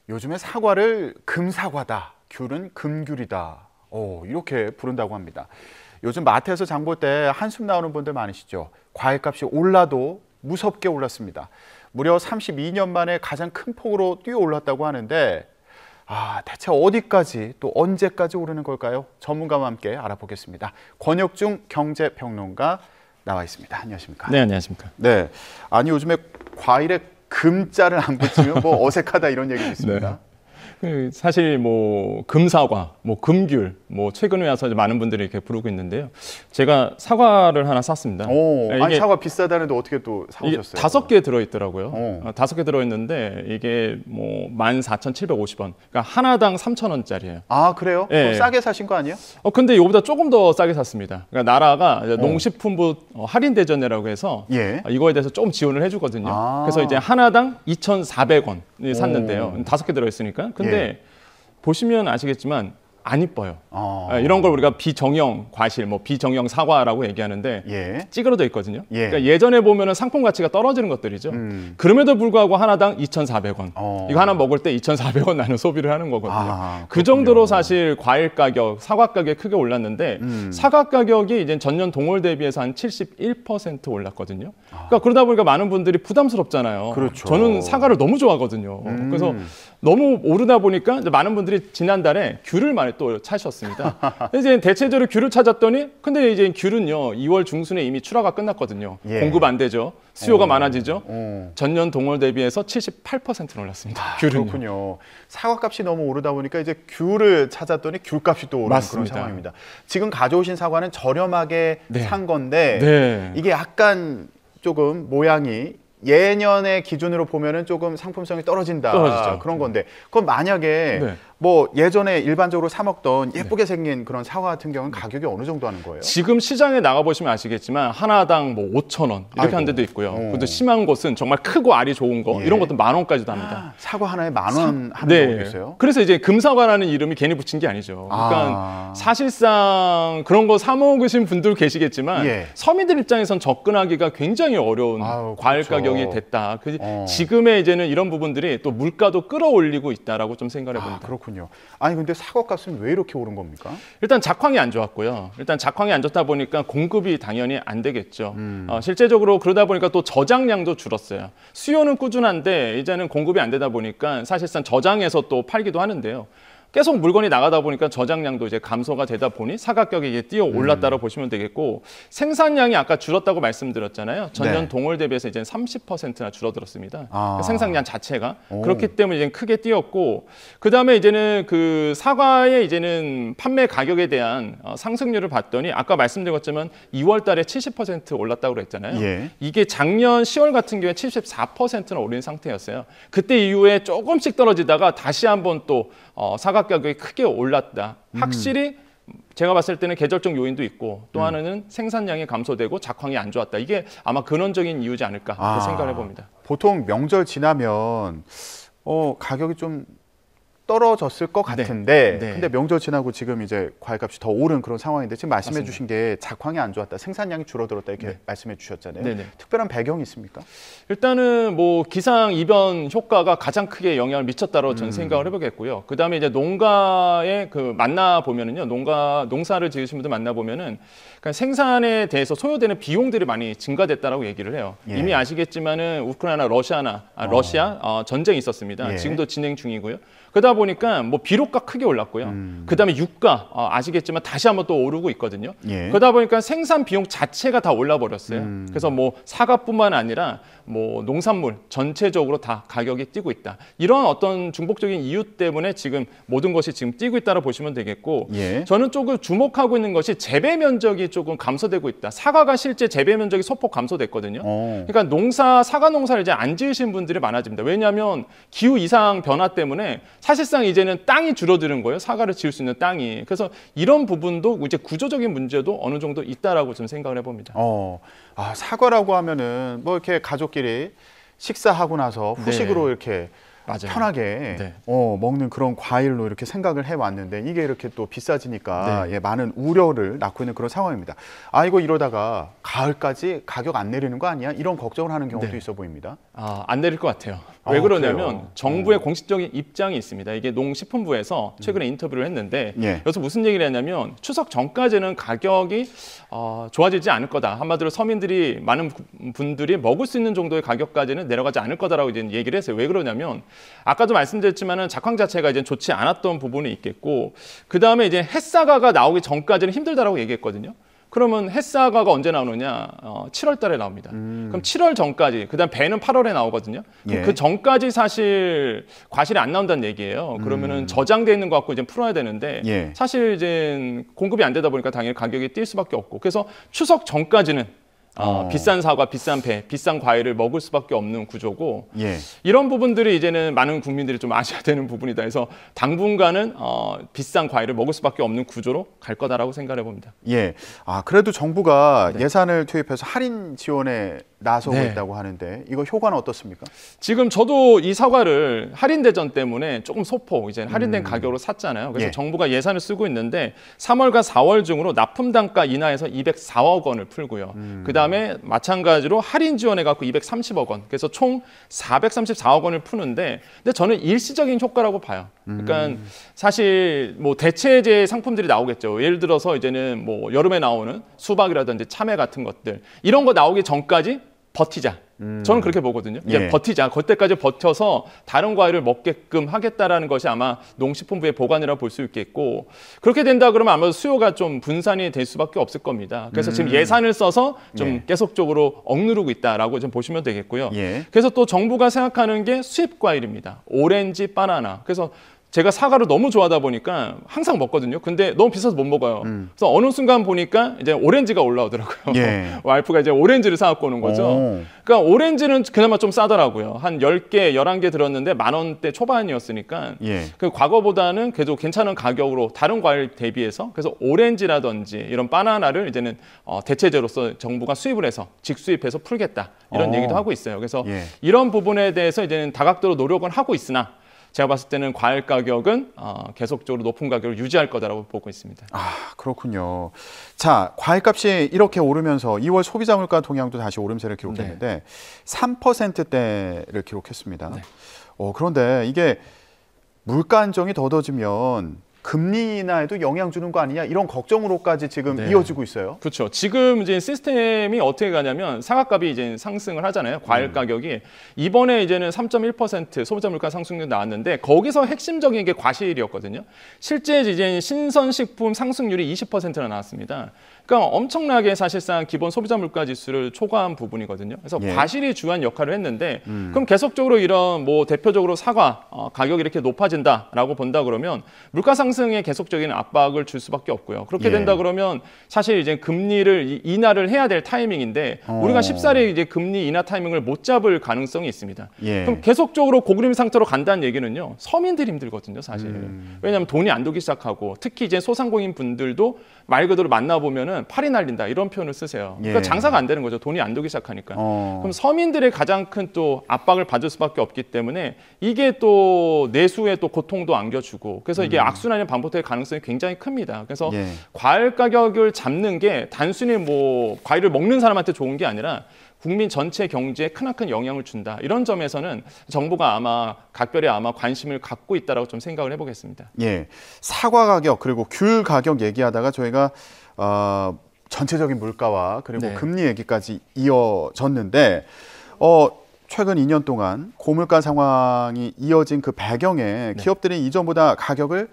요즘에 사과를 금사과다, 귤은 금귤이다. 이렇게 부른다고 합니다. 요즘 마트에서 장볼 때 한숨 나오는 분들 많으시죠. 과일값이 올라도 무섭게 올랐습니다. 무려 32년 만에 가장 큰 폭으로 뛰어 올랐다고 하는데 대체 어디까지 또 언제까지 오르는 걸까요? 전문가와 함께 알아보겠습니다. 권혁중 경제평론가 나와 있습니다. 안녕하십니까? 네, 안녕하십니까? 네, 아니 요즘에 과일에 금자를 안 붙이면 뭐 어색하다 이런 얘기도 있습니다. 네. 사실 금사과, 금귤, 최근에 와서 많은 분들이 이렇게 부르고 있는데요. 제가 사과를 하나 샀습니다. 아니 사과 비싸다는데 어떻게 또 사오셨어요? 5개 들어있더라고요. 5개 들어있는데 이게 14,750원. 그러니까 하나당 3,000원짜리예요. 아, 그래요? 네. 싸게 사신 거 아니에요? 근데 이거보다 조금 더 싸게 샀습니다. 그러니까 나라가 농식품부 할인 대전이라고 해서 예. 이거에 대해서 조금 지원을 해주거든요. 그래서 이제 하나당 2,400원 샀는데요. 5개 들어있으니까. 근데 보시면 아시겠지만 안 이뻐요. 이런 걸 우리가 비정형 과실, 비정형 사과라고 얘기하는데 찌그러져 있거든요. 그러니까 예전에 보면은 상품 가치가 떨어지는 것들이죠. 그럼에도 불구하고 하나당 2,400원. 이거 하나 먹을 때 2,400원 나는 소비를 하는 거거든요. 그 정도로 사실 과일 가격, 사과 가격이 크게 올랐는데 사과 가격이 이제 전년 동월 대비해서 한 71% 올랐거든요. 그러니까 그러다 보니까 많은 분들이 부담스럽잖아요. 그렇죠. 저는 사과를 너무 좋아하거든요. 그래서 너무 오르다 보니까 이제 많은 분들이 지난달에 귤을 많이 또 찾으셨습니다. 이제 대체적으로 귤을 찾았더니 근데 이제 귤은요 2월 중순에 이미 출하가 끝났거든요. 공급 안 되죠. 수요가 많아지죠. 전년 동월 대비해서 78% 올랐습니다. 귤은요. 그렇군요. 사과값이 너무 오르다 보니까 이제 귤을 찾았더니 귤값이 또 오르는 맞습니다. 그런 상황입니다. 지금 가져오신 사과는 저렴하게 산 건데 네. 이게 약간 조금 모양이 예년의 기준으로 보면은 조금 상품성이 떨어진다. 그런 건데 그럼 만약에 예전에 일반적으로 사 먹던 예쁘게 생긴 그런 사과 같은 경우는 가격이 어느 정도 하는 거예요? 지금 시장에 나가보시면 아시겠지만 하나당 5,000원 이렇게 하는 데도 있고요. 근데 심한 곳은 정말 크고 알이 좋은 거 이런 것도 10,000원까지도 합니다. 사과 하나에 10,000원 하는 경우도 있어요? 그래서 이제 금사과라는 이름이 괜히 붙인 게 아니죠. 그러니까 사실상 그런 거 사 먹으신 분들 계시겠지만 서민들 입장에선 접근하기가 굉장히 어려운 과일 가격이 됐다. 지금의 이제는 이런 부분들이 또 물가도 끌어올리고 있다라고 좀 생각해 봅니다. 그렇군요. 아니 근데 사과값은 왜 이렇게 오른 겁니까? 일단 작황이 안 좋았고요. 일단 작황이 안 좋다 보니까 공급이 당연히 안 되겠죠. 실제적으로 그러다 보니까 또 저장량도 줄었어요. 수요는 꾸준한데 이제는 공급이 안 되다 보니까 사실상 저장해서 또 팔기도 하는데요. 계속 물건이 나가다 보니까 저장량도 이제 감소가 되다 보니 사과 가격이 뛰어 올랐다고 보시면 되겠고 생산량이 아까 줄었다고 말씀드렸잖아요. 전년 동월 대비해서 이제 30%나 줄어들었습니다. 생산량 자체가 그렇기 때문에 이제 크게 뛰었고 그 다음에 이제는 그 사과의 이제는 판매 가격에 대한 상승률을 봤더니 아까 말씀드린 것처럼 2월달에 70% 올랐다고 그랬잖아요. 이게 작년 10월 같은 경우에 74%나 오른 상태였어요. 그때 이후에 조금씩 떨어지다가 다시 한번 또 사과 가격이 크게 올랐다. 확실히 제가 봤을 때는 계절적 요인도 있고 또 하나는 생산량이 감소되고 작황이 안 좋았다. 이게 아마 근원적인 이유지 않을까 생각을 해봅니다. 보통 명절 지나면 가격이 좀 떨어졌을 것 같은데 근데 명절 지나고 지금 이제 과일값이 더 오른 그런 상황인데 지금 말씀해 주신 게 작황이 안 좋았다, 생산량이 줄어들었다 이렇게 말씀해 주셨잖아요. 특별한 배경이 있습니까? 일단은 기상 이변 효과가 가장 크게 영향을 미쳤다고 저는 생각을 해보겠고요. 그 다음에 이제 농가에 만나 보면은요, 농사를 지으신 분들 만나 보면은 생산에 대해서 소요되는 비용들이 많이 증가됐다라고 얘기를 해요. 이미 아시겠지만은 우크라이나 러시아 전쟁이 있었습니다. 지금도 진행 중이고요. 그러다 보니까 비료가 크게 올랐고요. 그다음에 유가 아시겠지만 다시 한번 또 오르고 있거든요. 그러다 보니까 생산 비용 자체가 다 올라 버렸어요. 그래서 사과뿐만 아니라 농산물 전체적으로 다 가격이 뛰고 있다. 이런 어떤 중복적인 이유 때문에 지금 모든 것이 지금 뛰고 있다고 보시면 되겠고 저는 조금 주목하고 있는 것이 재배 면적이 조금 감소되고 있다. 사과가 실제 재배 면적이 소폭 감소됐거든요. 그러니까 사과 농사를 이제 안 지으신 분들이 많아집니다. 왜냐하면 기후 이상 변화 때문에 사실상 이제는 땅이 줄어드는 거예요. 사과를 지을 수 있는 땅이. 그래서 이런 부분도 이제 구조적인 문제도 어느 정도 있다라고 좀 생각을 해봅니다. 사과라고 하면은 이렇게 가족끼리 식사하고 나서 후식으로 이렇게 맞아요. 편하게 네. 먹는 그런 과일로 이렇게 생각을 해왔는데 이게 이렇게 또 비싸지니까 네. 예, 많은 우려를 낳고 있는 그런 상황입니다. 아 이거 이러다가 가을까지 가격 안 내리는 거 아니야? 이런 걱정을 하는 경우도 네. 있어 보입니다. 안 내릴 것 같아요. 왜 그러냐면 그래요? 정부의 공식적인 입장이 있습니다. 이게 농식품부에서 최근에 인터뷰를 했는데 예. 여기서 무슨 얘기를 했냐면 추석 전까지는 가격이 좋아지지 않을 거다. 한마디로 서민들이 많은 분들이 먹을 수 있는 정도의 가격까지는 내려가지 않을 거다라고 이제 얘기를 했어요. 왜 그러냐면 아까도 말씀드렸지만은 작황 자체가 이제 좋지 않았던 부분이 있겠고 그 다음에 이제 햇사과가 나오기 전까지는 힘들다라고 얘기했거든요. 그러면 햇사과가 언제 나오느냐? 7월 달에 나옵니다. 그럼 7월 전까지, 그다음 배는 8월에 나오거든요. 그럼 예. 그 전까지 사실 과실이 안 나온다는 얘기예요. 그러면은 저장돼 있는 거 갖고 이제 풀어야 되는데 예. 사실 이제 공급이 안 되다 보니까 당연히 가격이 뛸 수밖에 없고 그래서 추석 전까지는 비싼 사과, 비싼 배, 비싼 과일을 먹을 수밖에 없는 구조고 예. 이런 부분들이 이제는 많은 국민들이 좀 아셔야 되는 부분이다. 그래서 당분간은 비싼 과일을 먹을 수밖에 없는 구조로 갈 거다라고 생각해 봅니다. 예. 그래도 정부가 네. 예산을 투입해서 할인 지원에 나서고 네. 있다고 하는데 이거 효과는 어떻습니까? 지금 저도 이 사과를 할인 대전 때문에 조금 소폭 이제 할인된 가격으로 샀잖아요. 그래서 예. 정부가 예산을 쓰고 있는데 3월과 4월 중으로 납품 단가 인하해서 204억 원을 풀고요. 그다음에 마찬가지로 할인 지원해 갖고 230억 원. 그래서 총 434억 원을 푸는데 근데 저는 일시적인 효과라고 봐요. 그러니까 사실 뭐 대체제 상품들이 나오겠죠. 예를 들어서 이제는 뭐 여름에 나오는 수박이라든지 참외 같은 것들 이런 거 나오기 전까지 버티자. 저는 그렇게 보거든요. 이제 예. 버티자. 그때까지 버텨서 다른 과일을 먹게끔 하겠다라는 것이 아마 농식품부의 보관이라고 볼 수 있겠고 그렇게 된다 그러면 아마 수요가 좀 분산이 될 수밖에 없을 겁니다. 그래서 지금 예산을 써서 좀 예. 계속적으로 억누르고 있다라고 좀 보시면 되겠고요. 예. 그래서 또 정부가 생각하는 게 수입 과일입니다. 오렌지, 바나나. 그래서 제가 사과를 너무 좋아하다 보니까 항상 먹거든요. 근데 너무 비싸서 못 먹어요. 그래서 어느 순간 보니까 이제 오렌지가 올라오더라고요. 예. 와이프가 이제 오렌지를 사갖고 오는 거죠. 오. 그러니까 오렌지는 그나마 좀 싸더라고요. 한 10개, 11개 들었는데 10,000원대 초반이었으니까 예. 그 과거보다는 그래도 괜찮은 가격으로 다른 과일 대비해서 그래서 오렌지라든지 이런 바나나를 이제는 대체제로서 정부가 수입을 해서 직수입해서 풀겠다 이런 얘기도 하고 있어요. 그래서 예. 이런 부분에 대해서 이제는 다각도로 노력은 하고 있으나 제가 봤을 때는 과일 가격은 계속적으로 높은 가격을 유지할 거다라고 보고 있습니다. 그렇군요. 자, 과일값이 이렇게 오르면서 2월 소비자 물가 동향도 다시 오름세를 기록했는데 3%대를 기록했습니다. 네. 그런데 이게 물가 안정이 더뎌지면 금리 인하에도 영향 주는 거 아니냐 이런 걱정으로까지 지금 네. 이어지고 있어요. 그렇죠. 지금 이제 시스템이 어떻게 가냐면 사과값이 이제 상승을 하잖아요. 과일 가격이 이번에 이제는 3.1% 소비자 물가 상승률 나왔는데 거기서 핵심적인 게 과실이었거든요. 실제 이제 신선식품 상승률이 20%나 나왔습니다. 그러니까 엄청나게 사실상 기본 소비자 물가 지수를 초과한 부분이거든요. 그래서 예. 과실이 주요한 역할을 했는데 그럼 계속적으로 이런 뭐 대표적으로 사과 가격이 이렇게 높아진다라고 본다 그러면 물가 상승에 계속적인 압박을 줄 수밖에 없고요. 그렇게 예. 된다 그러면 사실 이제 금리를 인하를 해야 될 타이밍인데 우리가 쉽사리 이제 금리 인하 타이밍을 못 잡을 가능성이 있습니다. 예. 그럼 계속적으로 고금리 상태로 간다는 얘기는요. 서민들이 힘들거든요, 사실. 왜냐하면 돈이 안 들기 시작하고 특히 이제 소상공인 분들도 말 그대로 만나보면은 팔이 날린다 이런 표현을 쓰세요. 그러니까 예. 장사가 안 되는 거죠. 돈이 안 들기 시작하니까. 그럼 서민들의 가장 큰 또 압박을 받을 수밖에 없기 때문에 이게 또 내수에 또 고통도 안겨주고 그래서 이게 악순환이 반복될 가능성이 굉장히 큽니다. 그래서 예. 과일 가격을 잡는 게 단순히 뭐 과일을 먹는 사람한테 좋은 게 아니라 국민 전체 경제에 크나큰 영향을 준다. 이런 점에서는 정부가 아마 각별히 아마 관심을 갖고 있다라고 좀 생각을 해보겠습니다. 예. 사과 가격 그리고 귤 가격 얘기하다가 저희가 전체적인 물가와 그리고 네. 금리 얘기까지 이어졌는데 최근 2년 동안 고물가 상황이 이어진 그 배경에 기업들이 이전보다 가격을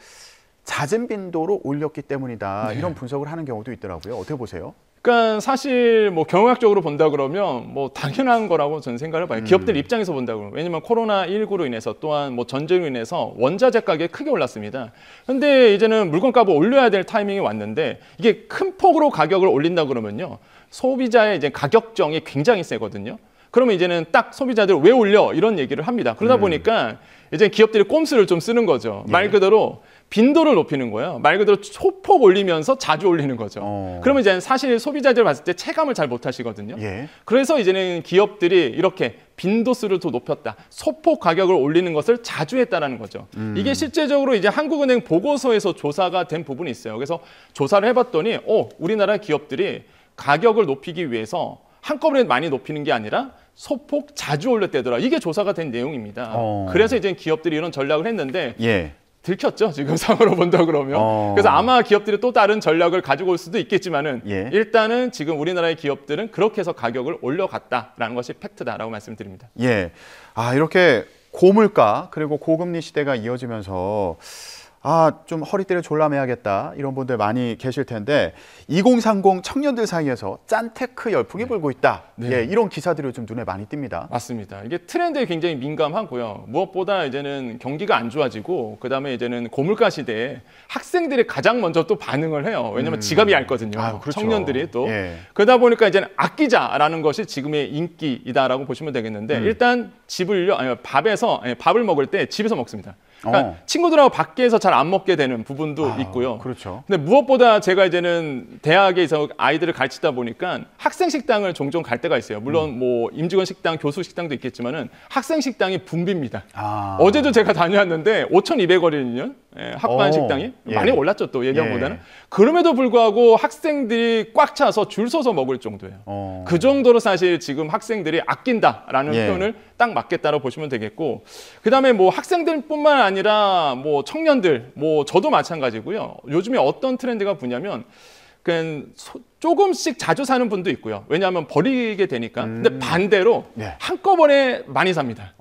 잦은 빈도로 올렸기 때문이다. 이런 분석을 하는 경우도 있더라고요. 어떻게 보세요? 그러니까 사실 뭐 경영학적으로 본다 그러면 뭐 당연한 거라고 저는 생각을 해봐요. 기업들 입장에서 본다 그러면 왜냐면 코로나19로 인해서 또한 뭐 전쟁으로 인해서 원자재 가격이 크게 올랐습니다. 근데 이제는 물건값을 올려야 될 타이밍이 왔는데 이게 큰 폭으로 가격을 올린다 그러면요 소비자의 이제 가격정이 굉장히 세거든요. 그러면 이제는 딱 소비자들 왜 올려 이런 얘기를 합니다. 그러다 보니까 이제 기업들이 꼼수를 좀 쓰는 거죠. 말 그대로 빈도를 높이는 거예요. 말 그대로 소폭 올리면서 자주 올리는 거죠. 그러면 이제 사실 소비자들 봤을 때 체감을 잘 못 하시거든요. 예. 그래서 이제는 기업들이 이렇게 빈도수를 더 높였다. 소폭 가격을 올리는 것을 자주 했다라는 거죠. 이게 실제적으로 이제 한국은행 보고서에서 조사가 된 부분이 있어요. 그래서 조사를 해봤더니 우리나라 기업들이 가격을 높이기 위해서 한꺼번에 많이 높이는 게 아니라 소폭 자주 올렸대더라. 이게 조사가 된 내용입니다. 그래서 이제 기업들이 이런 전략을 했는데 예. 들켰죠. 지금 상으로 본다 그러면. 그래서 아마 기업들이 또 다른 전략을 가지고 올 수도 있겠지만은 예. 일단은 지금 우리나라의 기업들은 그렇게 해서 가격을 올려갔다라는 것이 팩트다라고 말씀드립니다. 예. 아, 이렇게 고물가 그리고 고금리 시대가 이어지면서 좀 허리띠를 졸라매야겠다 이런 분들 많이 계실 텐데 2030 청년들 사이에서 짠테크 열풍이 불고 있다. 네. 예, 이런 기사들이 요즘 눈에 많이 띕니다. 맞습니다. 이게 트렌드에 굉장히 민감하고요. 무엇보다 이제는 경기가 안 좋아지고 그다음에 이제는 고물가 시대에 학생들이 가장 먼저 또 반응을 해요. 왜냐하면 지갑이 얇거든요. 그렇죠. 청년들이 또. 예. 그러다 보니까 이제는 아끼자라는 것이 지금의 인기이다라고 보시면 되겠는데 일단 밥을 먹을 때 집에서 먹습니다. 그러니까 친구들하고 밖에서 잘 안 먹게 되는 부분도 있고요. 그렇죠. 근데 무엇보다 제가 이제는 대학에서 아이들을 가르치다 보니까 학생 식당을 종종 갈 때가 있어요. 물론 뭐 임직원 식당, 교수 식당도 있겠지만은 학생 식당이 붐빕니다. 어제도 제가 다녀왔는데 5,200원이거든요. 학반 식당이 많이 올랐죠 또 예전보다는. 그럼에도 불구하고 학생들이 꽉 차서 줄 서서 먹을 정도예요. 그 정도로 사실 지금 학생들이 아낀다라는 표현을 딱 맞겠다고 보시면 되겠고, 그다음에 뭐 학생들뿐만 아니라 뭐 청년들, 뭐 저도 마찬가지고요. 요즘에 어떤 트렌드가 뭐냐면 그냥 조금씩 자주 사는 분도 있고요. 왜냐하면 버리게 되니까. 근데 반대로 한꺼번에 많이 삽니다.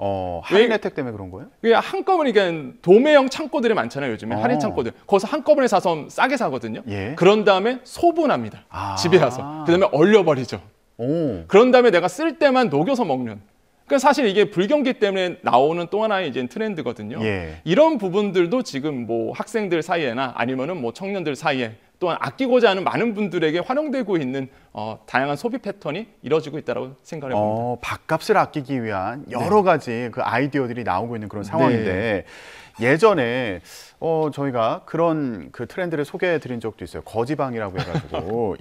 할인 혜택 때문에 그런 거예요? 그게 한꺼번에 그러니까 도매형 창고들이 많잖아요. 요즘에 할인 창고들. 거기서 한꺼번에 사서 싸게 사거든요. 그런 다음에 소분합니다. 집에 와서. 그다음에 얼려버리죠. 그런 다음에 내가 쓸 때만 녹여서 먹는. 그러니까 사실 이게 불경기 때문에 나오는 또 하나의 이제 트렌드거든요. 이런 부분들도 지금 뭐 학생들 사이에나 아니면은 뭐 청년들 사이에 또한 아끼고자 하는 많은 분들에게 활용되고 있는 다양한 소비 패턴이 이루어지고 있다고 생각해 봅니다. 밥값을 아끼기 위한 여러 가지 그 아이디어들이 나오고 있는 그런 상황인데 예전에 저희가 그런 그 트렌드를 소개해 드린 적도 있어요. 거지방이라고 해가지고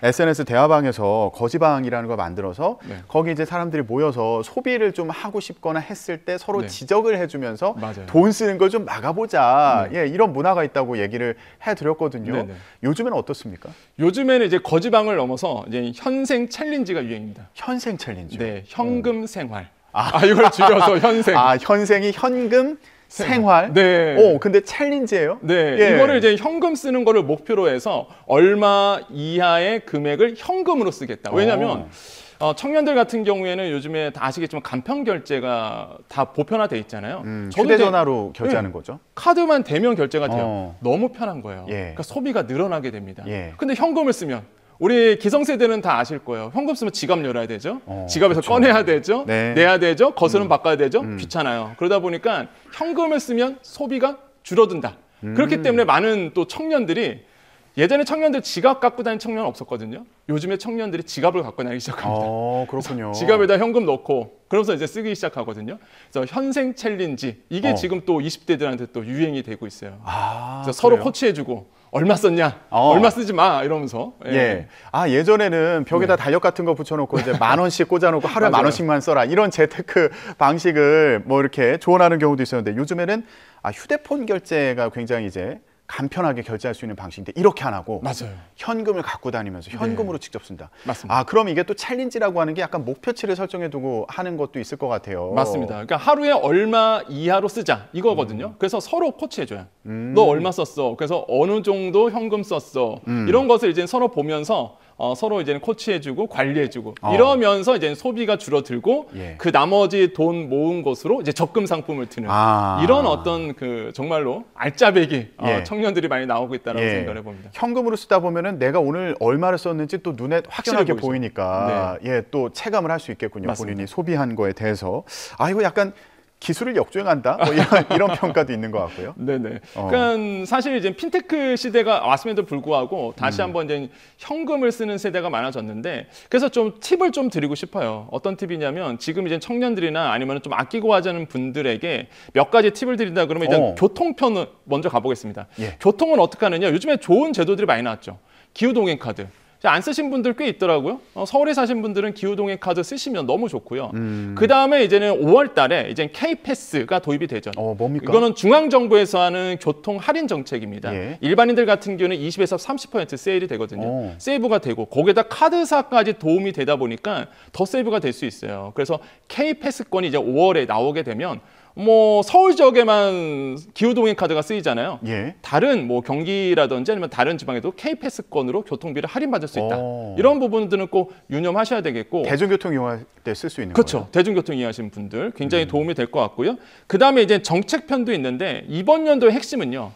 SNS 대화방에서 거지방이라는 걸 만들어서 거기 이제 사람들이 모여서 소비를 좀 하고 싶거나 했을 때 서로 지적을 해주면서 돈 쓰는 걸 좀 막아보자. 이런 문화가 있다고 얘기를 해드렸거든요. 요즘에는 어떻습니까? 요즘에는 이제 거지방을 넘어서 이제 현생 챌린지가 유행입니다. 현생 챌린지. 네, 현금 생활. 이걸 줄여서 현생. 현생이 현금 생활. 근데 챌린지예요? 이거를 이제 현금 쓰는 거를 목표로 해서 얼마 이하의 금액을 현금으로 쓰겠다. 왜냐하면 청년들 같은 경우에는 요즘에 다 아시겠지만 간편 결제가 다 보편화돼 있잖아요. 휴대전화로 결제하는 거죠. 카드만 대면 결제가 돼요. 너무 편한 거예요. 그러니까 소비가 늘어나게 됩니다. 근데 현금을 쓰면 우리 기성세대는 다 아실 거예요. 현금 쓰면 지갑 열어야 되죠. 지갑에서 꺼내야 되죠. 내야 되죠. 거스름 바꿔야 되죠. 귀찮아요. 그러다 보니까 현금을 쓰면 소비가 줄어든다. 그렇기 때문에 많은 또 청년들이 예전에 청년들 지갑 갖고 다니는 청년은 없었거든요. 요즘에 청년들이 지갑을 갖고 다니기 시작합니다. 그렇군요. 지갑에다 현금 넣고 그러면서 이제 쓰기 시작하거든요. 그래서 현생 챌린지 이게 지금 또 20대들한테 또 유행이 되고 있어요. 그래서 서로 코치해주고 얼마 썼냐, 얼마 쓰지 마 이러면서. 예전에는 벽에다 달력 같은 거 붙여놓고 이제 10,000원씩 꽂아놓고 하루에 10,000원씩만 써라 이런 재테크 방식을 뭐 이렇게 조언하는 경우도 있었는데 요즘에는 휴대폰 결제가 굉장히 이제 간편하게 결제할 수 있는 방식인데 이렇게 안 하고 현금을 갖고 다니면서 현금으로 직접 쓴다. 맞습니다. 그럼 이게 또 챌린지라고 하는 게 약간 목표치를 설정해 두고 하는 것도 있을 것 같아요. 맞습니다. 그러니까 하루에 얼마 이하로 쓰자 이거거든요. 그래서 서로 코치해줘요. 너 얼마 썼어? 그래서 어느 정도 현금 썼어? 이런 것을 이제 서로 보면서 서로 이제는 코치해주고 관리해주고 이러면서 이제 소비가 줄어들고 그 나머지 돈 모은 것으로 이제 적금 상품을 드는 이런 어떤 그 정말로 알짜배기 청년들이 많이 나오고 있다라고 생각을 해봅니다. 현금으로 쓰다 보면은 내가 오늘 얼마를 썼는지 또 눈에 확실하게 보이니까 또 체감을 할 수 있겠군요. 맞습니다. 본인이 소비한 거에 대해서. 이거 약간 기술을 역주행한다? 뭐 이런 평가도 있는 것 같고요. 네네. 그러니까 사실 이제 핀테크 시대가 왔음에도 불구하고 다시 한번 이제 현금을 쓰는 세대가 많아졌는데 그래서 좀 팁을 좀 드리고 싶어요. 어떤 팁이냐면 지금 이제 청년들이나 아니면 좀 아끼고 하자는 분들에게 몇 가지 팁을 드린다 그러면 일단 교통편을 먼저 가보겠습니다. 예. 교통은 어떻게 하느냐? 요즘에 좋은 제도들이 많이 나왔죠. 기후동행 카드. 안 쓰신 분들 꽤 있더라고요. 서울에 사신 분들은 기후동행 카드 쓰시면 너무 좋고요. 그 다음에 이제는 5월 달에 이제 K패스가 도입이 되죠. 뭡니까? 이거는 중앙정부에서 하는 교통 할인 정책입니다. 예. 일반인들 같은 경우는 20에서 30% 세일이 되거든요. 세이브가 되고 거기에다 카드사까지 도움이 되다 보니까 더 세이브가 될 수 있어요. 그래서 K패스권이 이제 5월에 나오게 되면 뭐 서울 지역에만 기후동행 카드가 쓰이잖아요. 예. 다른 뭐 경기라든지 아니면 다른 지방에도 K패스권으로 교통비를 할인받을 수 있다. 이런 부분들은 꼭 유념하셔야 되겠고. 대중교통 이용할 때 쓸 수 있는 그렇죠. 거예요? 대중교통 이용하시는 분들 굉장히 도움이 될 것 같고요. 그다음에 이제 정책편도 있는데 이번 연도의 핵심은요.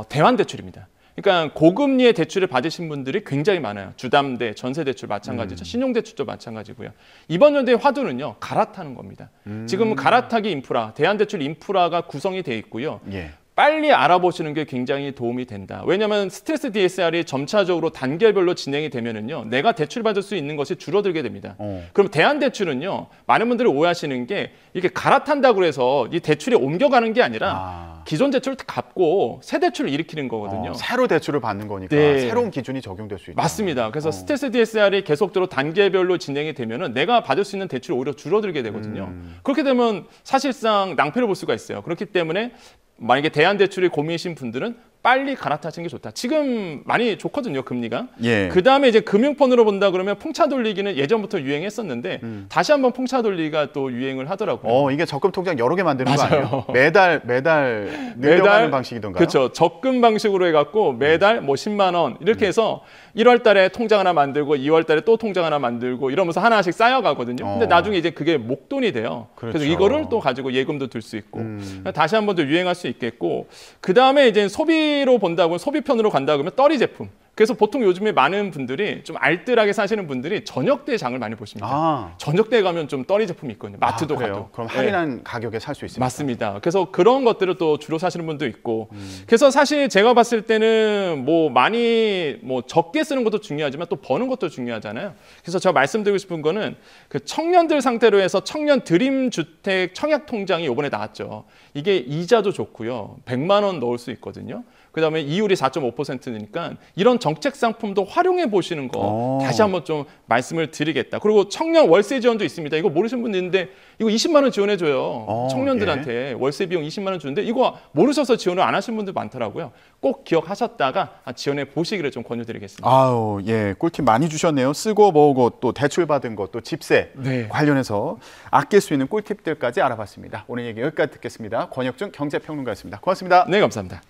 대환대출입니다. 그러니까 고금리의 대출을 받으신 분들이 굉장히 많아요. 주담대, 전세대출 마찬가지죠. 신용대출도 마찬가지고요. 이번 연도의 화두는요. 갈아타는 겁니다. 지금 갈아타기 인프라, 대한대출 인프라가 구성이 돼 있고요. 예. 빨리 알아보시는 게 굉장히 도움이 된다. 왜냐하면 스트레스 DSR이 점차적으로 단계별로 진행이 되면은요, 내가 대출받을 수 있는 것이 줄어들게 됩니다. 그럼 대한대출은요, 많은 분들이 오해하시는 게 이렇게 갈아탄다고 해서 이 대출이 옮겨가는 게 아니라 기존 대출을 갚고 새 대출을 일으키는 거거든요. 새로 대출을 받는 거니까 네. 새로운 기준이 적용될 수 있다. 맞습니다. 그래서 스트레스 DSR이 계속적으로 단계별로 진행이 되면은 내가 받을 수 있는 대출이 오히려 줄어들게 되거든요. 그렇게 되면 사실상 낭패를 볼 수가 있어요. 그렇기 때문에 만약에 대한대출이 고민이신 분들은 빨리 갈아타시는 게 좋다. 지금 많이 좋거든요, 금리가. 예. 그다음에 이제 금융폰으로 본다 그러면 풍차 돌리기는 예전부터 유행했었는데 다시 한번 풍차 돌리기가 또 유행을 하더라고요. 이게 적금 통장 여러 개 만드는 거 맞아요. 아니에요? 매달 늘려가는 방식이던가요? 그렇죠. 적금 방식으로 해갖고 매달 뭐 10만 원 이렇게 해서 1월 달에 통장 하나 만들고 2월 달에 또 통장 하나 만들고 이러면서 하나씩 쌓여가거든요. 근데 나중에 이제 그게 목돈이 돼요. 그렇죠. 그래서 이거를 또 가지고 예금도 들 수 있고 다시 한 번 더 유행할 수 있겠고 그다음에 이제 소비로 본다고 소비편으로 간다 그러면 떨이 제품. 그래서 보통 요즘에 많은 분들이 좀 알뜰하게 사시는 분들이 저녁 때 장을 많이 보십니다. 저녁 때 가면 좀 떨이 제품이 있거든요. 마트도 가도. 그럼 할인한 가격에 살 수 있습니다. 맞습니다. 그래서 그런 것들을 또 주로 사시는 분도 있고. 그래서 사실 제가 봤을 때는 뭐 많이 뭐 적게 쓰는 것도 중요하지만 또 버는 것도 중요하잖아요. 그래서 제가 말씀드리고 싶은 거는 그 청년들 상태로 해서 청년 드림 주택 청약 통장이 이번에 나왔죠. 이게 이자도 좋고요. 100만 원 넣을 수 있거든요. 그다음에 이율이 4.5%니까 이런 정책 상품도 활용해 보시는 거 다시 한번 좀 말씀을 드리겠다. 그리고 청년 월세 지원도 있습니다. 이거 모르시는 분들 있는데 이거 20만 원 지원해 줘요. 청년들한테 월세 비용 20만 원 주는데 이거 모르셔서 지원을 안 하시는 분들 많더라고요. 꼭 기억하셨다가 지원해 보시기를 좀 권유드리겠습니다. 아우, 예, 꿀팁 많이 주셨네요. 쓰고 모으고 또 대출 받은 것, 또 집세 관련해서 아낄 수 있는 꿀팁들까지 알아봤습니다. 오늘 얘기 여기까지 듣겠습니다. 권혁준 경제평론가였습니다. 고맙습니다. 네, 감사합니다.